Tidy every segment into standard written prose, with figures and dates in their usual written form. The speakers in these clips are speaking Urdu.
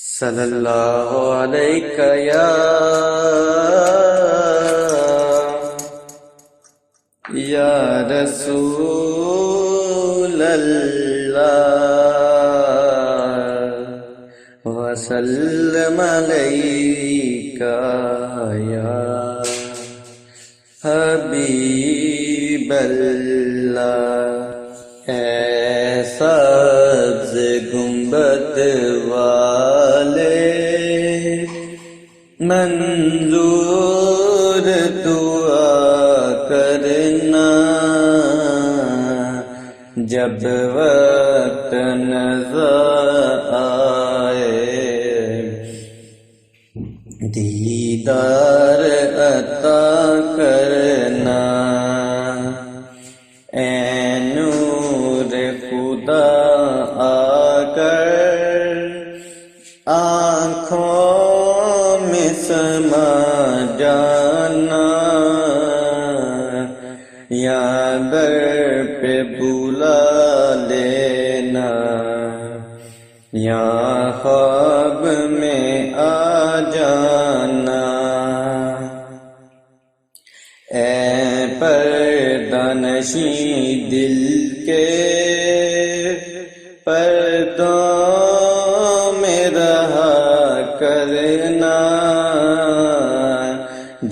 صلی اللہ علیہ یا رسول اللہ وسلم علیک یا حبیب اللہ۔ اے سبز گنبد والے منظور دعا کرنا، جب وقت نظر آئے دیدار عطا کرنا۔ اے نور خدا آ کر آنکھوں میں سما جانا، یا در پہ بلا لینا، یا خواب میں آ جانا۔ اے پردہ نشیں دل کے پردوں میں رہا کرنا،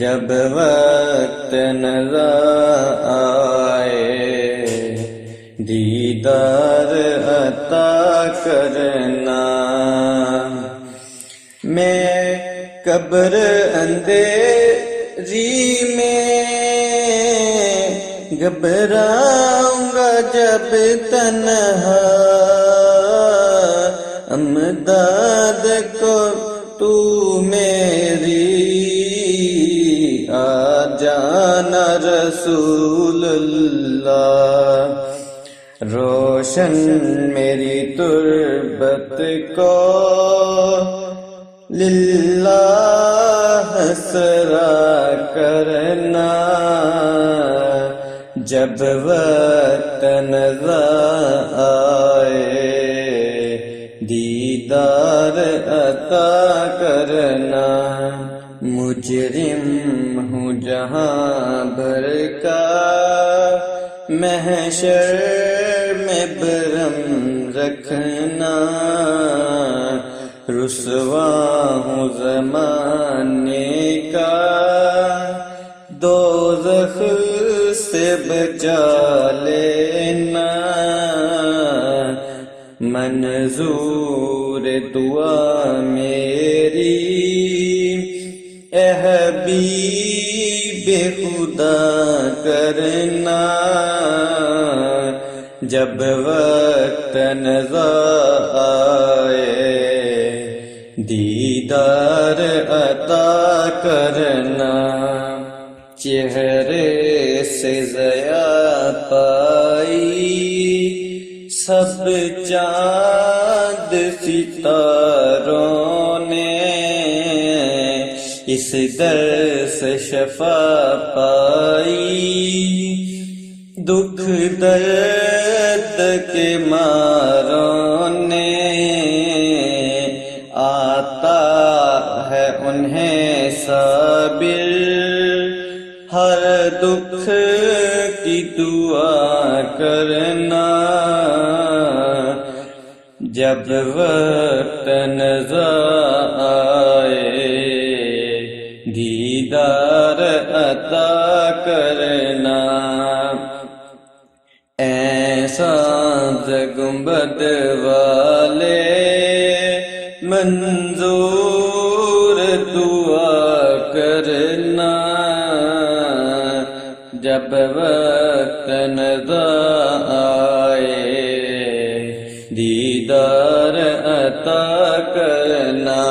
جب وقت نظر آئے دیدار عطا کرنا۔ میں قبر اندھیری میں گھبراؤں گا جب تنہا، امداد کو تو میری آ جانا رسول اللہ۔ روشن میری تربت کو للہ سرا کرنا، جب وقت نظر آئے دیدار عطا کرنا۔ مجرم ہوں جہاں بھر کا محشر میں برم رکھنا، رسوا ہوں زمانے کا دوزخ سے بچا لینا، منظور دعا میری اے حبیب خدا کرنا، جب وقت نظر آئے دیدار عطا کرنا۔ چہرے سے ضیا پائی سب چاند ستاروں نے، اس در سے شفا پائی دکھ درد کے ماروں نے، آتا ہے انہیں صابر ہر دکھ کی دعا کرنا، جب وقت نظر آئے دیدار عطا کرنا۔ ایسا گنبد والے منظور دعا کرنا، جب وقت نظر آئے دیدار عطا کرنا۔